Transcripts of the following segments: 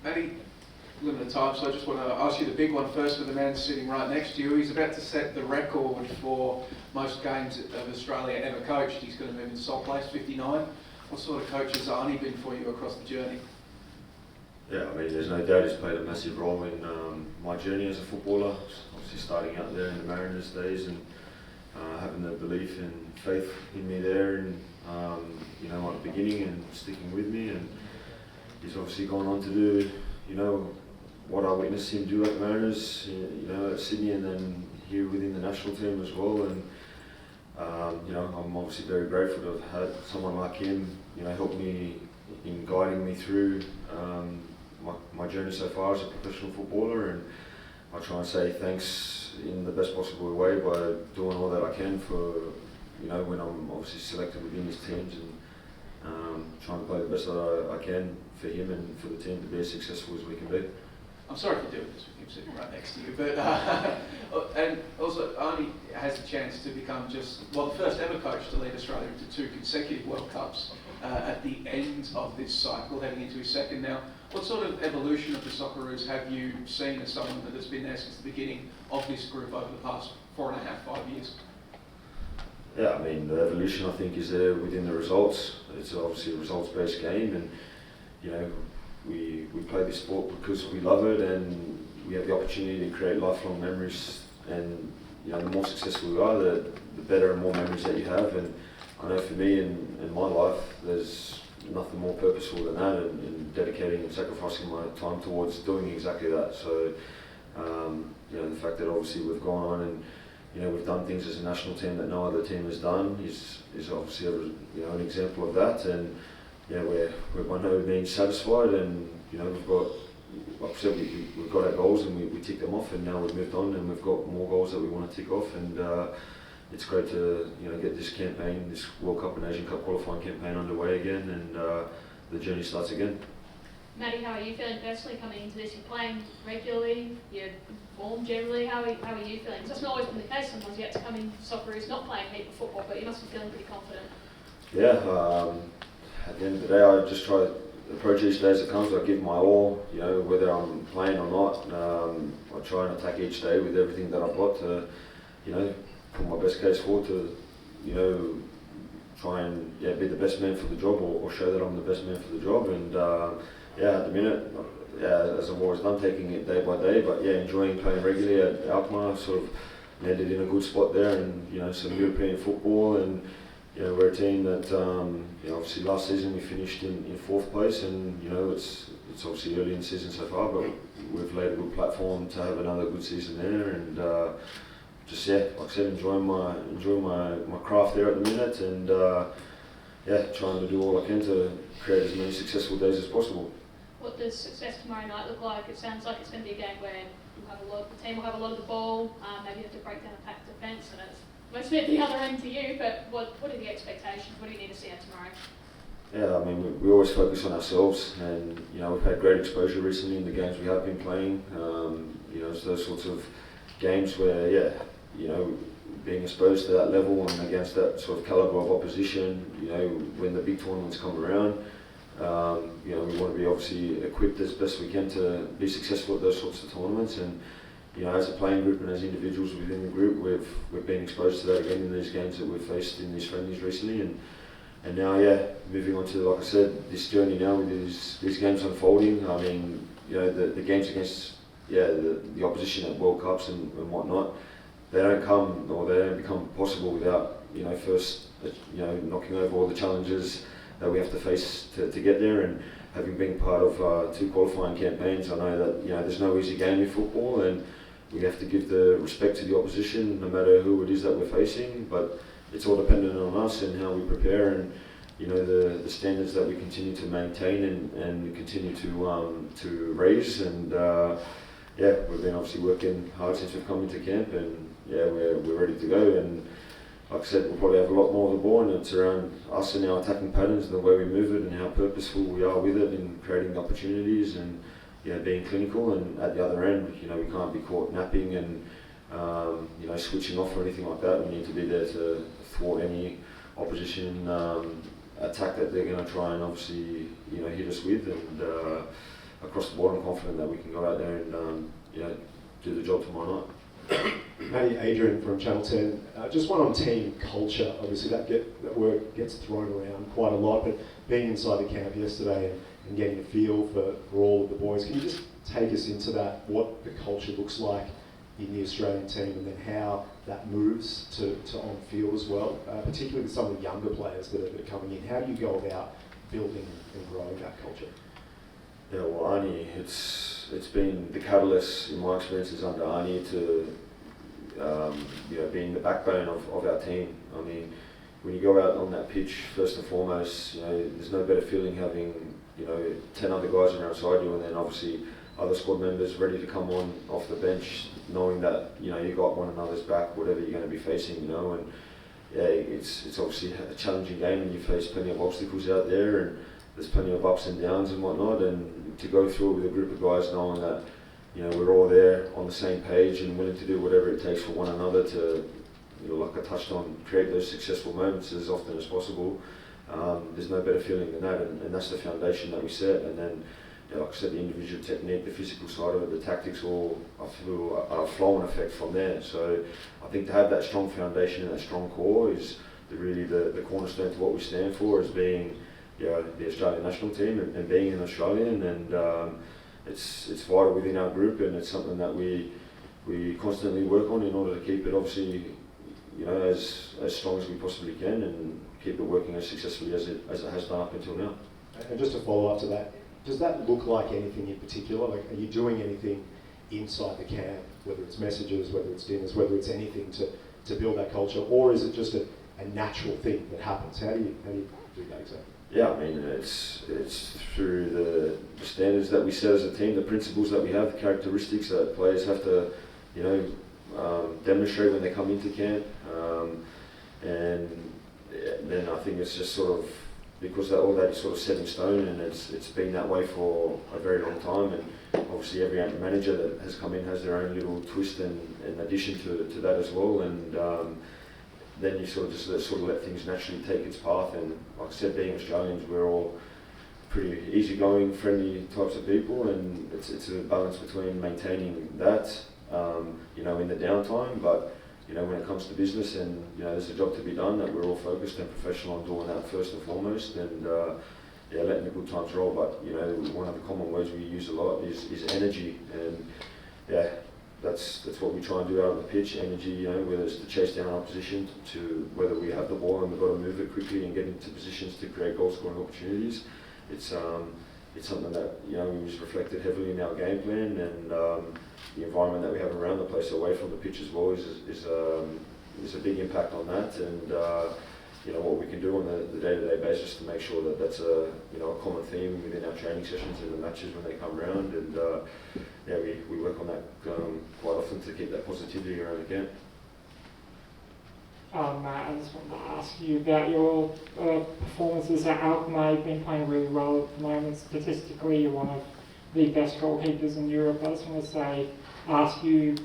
Maty, limited time, so I just want to ask you the big one first for the man sitting right next to you. He's about to set the record for most games of Australia ever coached. He's going to move into sole place, 59. What sort of coach has Arnie been for you across the journey? Yeah, I mean, there's no doubt he's played a massive role in my journey as a footballer. Obviously starting out there in the Mariners days and having the belief and faith in me there and, you know, at the beginning and sticking with me. And he's obviously gone on to do, you know, what I witnessed him do at the Mariners, you know, at Sydney and then here within the national team as well. And, you know, I'm obviously very grateful to have had someone like him, you know, help me in guiding me through my journey so far as a professional footballer. And I try and say thanks in the best possible way by doing all that I can for, you know, when I'm obviously selected within his teams and trying to play the best that I can for him and for the team to be as successful as we can be. I'm sorry for doing this with him sitting right next to you, but and also Arnie has the chance to become the first ever coach to lead Australia into 2 consecutive World Cups at the end of this cycle, heading into his second now. What sort of evolution of the Socceroos have you seen as someone that has been there since the beginning of this group over the past 4.5, 5 years? Yeah, I mean, the evolution I think is there within the results. It's obviously a results-based game, and you know, we play this sport because we love it, and we have the opportunity to create lifelong memories. And you know, the more successful we are, the better and more memories that you have. And I know for me in my life, there's nothing more purposeful than that, and dedicating and sacrificing my time towards doing exactly that. So, you know, the fact that obviously we've gone on and you know, we've done things as a national team that no other team has done is obviously an example of that. And yeah, we're by no means satisfied, and you know, we've got, like I said, we've got our goals and we tick them off, and now we've moved on and we've got more goals that we want to tick off. And it's great to, you know, get this campaign, this World Cup and Asian Cup qualifying campaign underway again, and the journey starts again. Maty, how are you feeling personally coming into this? You're playing regularly, you're form generally. How are you feeling? Because that's not always been the case. Sometimes you have to come in Socceroos not playing heap of football, but you must be feeling pretty confident. Yeah, at the end of the day, I just try to approach each day as it comes. I give my all, you know, whether I'm playing or not. I try and attack each day with everything that I've got to, you know, put my best case forward to, you know, try and be the best man for the job, or show that I'm the best man for the job. And at the minute, as I've always done, taking it day by day, but enjoying playing regularly at AAMI. Sort of landed in a good spot there, and you know, some European football. And you know, we're a team that, you know, obviously last season we finished in 4th place, and you know, it's obviously early in the season so far, but we've laid a good platform to have another good season there. And just like I said, enjoying my craft there at the minute, and trying to do all I can to create as many successful days as possible. What does success tomorrow night look like? It sounds like it's going to be a game where the team will have a lot of the ball, maybe you have to break down a packed defence, and it's mostly at the other end to you, but what are the expectations? What do you need to see out tomorrow? Yeah, I mean, we always focus on ourselves, and you know, we've had great exposure recently in the games we have been playing. You know, it's those sorts of games where, you know, being exposed to that level and against that sort of calibre of opposition, you know, when the big tournaments come around, you know, we want to be obviously equipped as best we can to be successful at those sorts of tournaments. And you know, as a playing group and as individuals within the group, we've been exposed to that again in these games that we've faced in these friendlies recently. And now, moving on to, like I said, this journey now with these games unfolding. I mean, you know, the games against the opposition at World Cups and whatnot, they don't come, or they don't become possible without, you know, first, you know, knocking over all the challenges that we have to face to get there. And having been part of 2 qualifying campaigns, I know that, you know, there's no easy game in football, and we have to give the respect to the opposition no matter who it is that we're facing. But it's all dependent on us and how we prepare, and you know, the standards that we continue to maintain and continue to raise. And we've been obviously working hard since we've come into camp, and we're ready to go. And like I said, we'll probably have a lot more of the ball, and it's around us and our attacking patterns and the way we move it and how purposeful we are with it in creating opportunities and being clinical. And at the other end, you know, we can't be caught napping and you know, switching off or anything like that. We need to be there to thwart any opposition attack that they're going to try and obviously, you know, hit us with. And across the board, I'm confident that we can go out there and do the job tomorrow night. Maty, Adrian from Channel 10. Just one on team culture. Obviously that word gets thrown around quite a lot, but being inside the camp yesterday and getting a feel for all of the boys, can you just take us into that, what the culture looks like in the Australian team, and then how that moves to on field as well, particularly with some of the younger players that are coming in? How do you go about building and growing that culture? Yeah, well, Arnie, it's been the catalyst in my experiences under Arnie to being the backbone of our team. I mean, when you go out on that pitch, first and foremost, there's no better feeling having 10 other guys around you, and then obviously other squad members ready to come on off the bench, knowing that you got one another's back, whatever you're going to be facing, and yeah, it's obviously a challenging game, and you face plenty of obstacles out there, and there's plenty of ups and downs and whatnot, and to go through it with a group of guys knowing that we're all there on the same page and willing to do whatever it takes for one another to, like I touched on, create those successful moments as often as possible. There's no better feeling than that, and that's the foundation that we set. And then, like I said, the individual technique, the physical side of it, the tactics all, I feel, are a flow-on effect from there. So I think to have that strong foundation and that strong core is really the cornerstone to what we stand for, as being the Australian national team and being an Australian, and it's vital within our group, and it's something that we constantly work on in order to keep it obviously as strong as we possibly can, and keep it working as successfully as it has done up until now. And just to follow up to that, does that look like anything in particular? Like, are you doing anything inside the camp, whether it's messages, whether it's dinners, whether it's anything to build that culture, or is it just a natural thing that happens? How do you do that exactly? Yeah, I mean, it's through the standards that we set as a team, the principles that we have, the characteristics that players have to, demonstrate when they come into camp, and then I think it's just sort of, because all that is sort of set in stone, and it's been that way for a very long time, and obviously every manager that has come in has their own little twist and addition to that as well, and then you sort of just let things naturally take its path. And like I said, being Australians, we're all pretty easygoing, friendly types of people, and it's a balance between maintaining that, in the downtime, but when it comes to business and there's a job to be done, that we're all focused and professional on doing that first and foremost, and letting the good times roll. But one of the common words we use a lot is energy, and that's what we try and do out on the pitch. Energy, whether it's to chase down opposition, to whether we have the ball and we've got to move it quickly and get into positions to create goal scoring opportunities. It's something that is reflected heavily in our game plan, and the environment that we have around the place, away from the pitch as well, is a big impact on that, and what we can do on the day-to-day basis to make sure that that's a common theme within our training sessions and the matches when they come around, and we work on that quite often to keep that positivity around the camp. Matt, I just wanted to ask you about your performances at AAMI. You've been playing really well at the moment. Statistically, you're one of the best goalkeepers in Europe. I just want to ask you,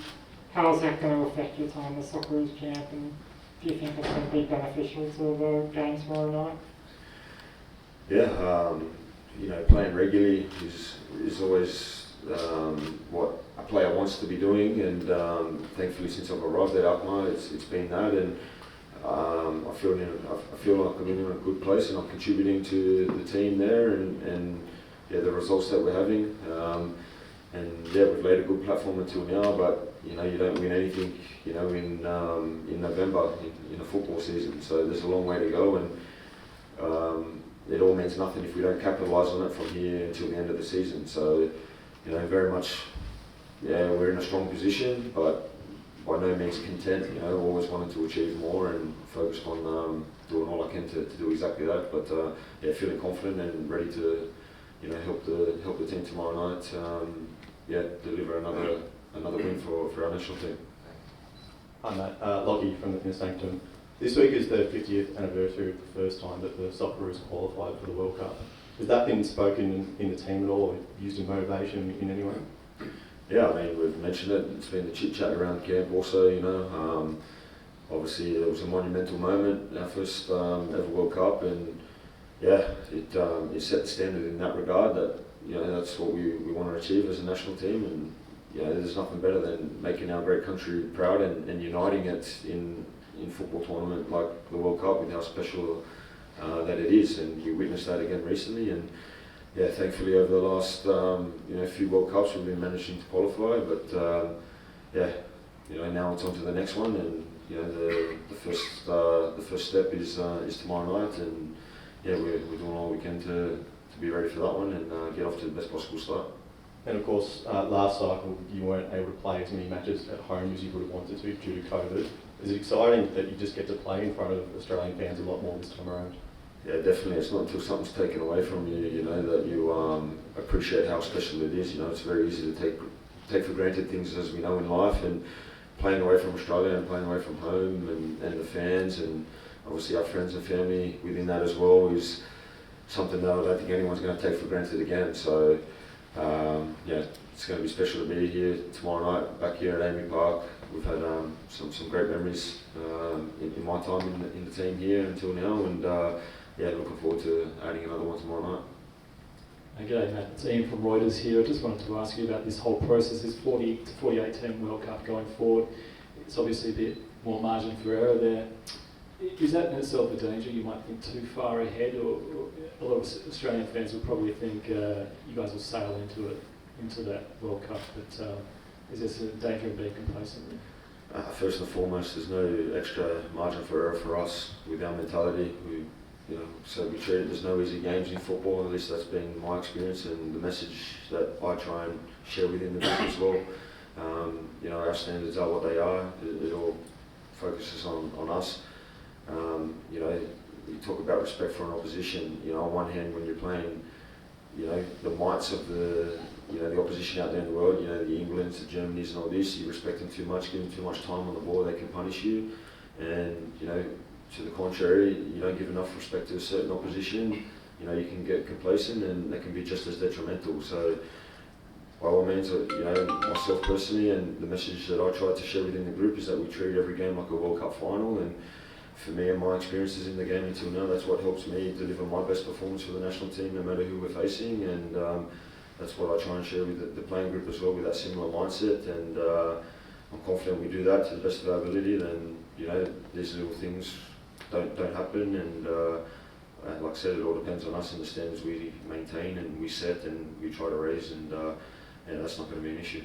how is that going to affect your time as Socceroos camp, and do you think it's going to be beneficial to the game tomorrow night? Yeah, playing regularly is always what a player wants to be doing, and thankfully since I've arrived at AAMI, it's been that, and I feel like I'm in a good place, and I'm contributing to the team there, and the results that we're having, and we've laid a good platform until now, but you don't win anything in November in a football season, so there's a long way to go, and it all means nothing if we don't capitalise on it from here until the end of the season. So very much we're in a strong position, but by no means content, always wanting to achieve more and focused on doing all I can to do exactly that, but feeling confident and ready to help the team tomorrow night, deliver another win for our national team. Hi Matt, Lockie from the Inner Sanctum. This week is the 50th anniversary of the first time that the Socceroos qualified for the World Cup. Has that been spoken in the team at all, or used in motivation in any way? Yeah, I mean, we've mentioned it. It's been the chit chat around camp also. Obviously it was a monumental moment, our first ever World Cup, and it set the standard in that regard, that you know, that's what we want to achieve as a national team, and you know, there's nothing better than making our great country proud and uniting it in football tournament like the World Cup with how special that it is, and you witnessed that again recently. And yeah, thankfully over the last few World Cups we've been managing to qualify, but yeah, you know, now it's on to the next one, and you know, the first step is tomorrow night, and yeah, we're doing all we can to be ready for that one and get off to the best possible start. And of course, last cycle you weren't able to play as many matches at home as you would have wanted to due to COVID. Is it exciting that you just get to play in front of Australian fans a lot more this time around? Yeah, definitely. It's not until something's taken away from you, you know, that you appreciate how special it is. You know, it's very easy to take for granted things, as we know in life, and playing away from Australia and playing away from home and the fans and obviously our friends and family within that as well is something that I don't think anyone's going to take for granted again. So yeah, it's going to be special to be here tomorrow night back here at AAMI Park. We've had some great memories in my time in the team here until now, and yeah, looking forward to adding another one tomorrow night. G'day Matt, it's Ian from Reuters here. I just wanted to ask you about this whole process, this 40 to 48 team World Cup going forward. It's obviously a bit more margin for error there. Is that in itself a danger? You might think too far ahead, or a lot of Australian fans will probably think you guys will sail into that World Cup, but is this a danger of being complacent? First and foremost, there's no extra margin for error for us with our mentality. So we treat it, there's no easy games in football, at least that's been my experience and the message that I try and share within the group as well. You know, our standards are what they are, it all focuses on us. You know, you talk about respect for an opposition, you know, on one hand when you're playing, you know, the mights of the opposition out there in the world, you know, the Englands, the Germanys and all this, you respect them too much, give them too much time on the ball, they can punish you. And, you know, to the contrary, you don't give enough respect to a certain opposition, you know, you can get complacent and that can be just as detrimental. So, by all means, you know, myself personally and the message that I try to share within the group is that we treat every game like a World Cup final, and for me and my experiences in the game until now, that's what helps me deliver my best performance for the national team no matter who we're facing, and that's what I try and share with the playing group as well, with that similar mindset, and I'm confident we do that to the best of our ability. Then, you know, these little things don't happen, and like I said, it all depends on us and the standards we maintain and we set and we try to raise, and yeah, that's not going to be an issue.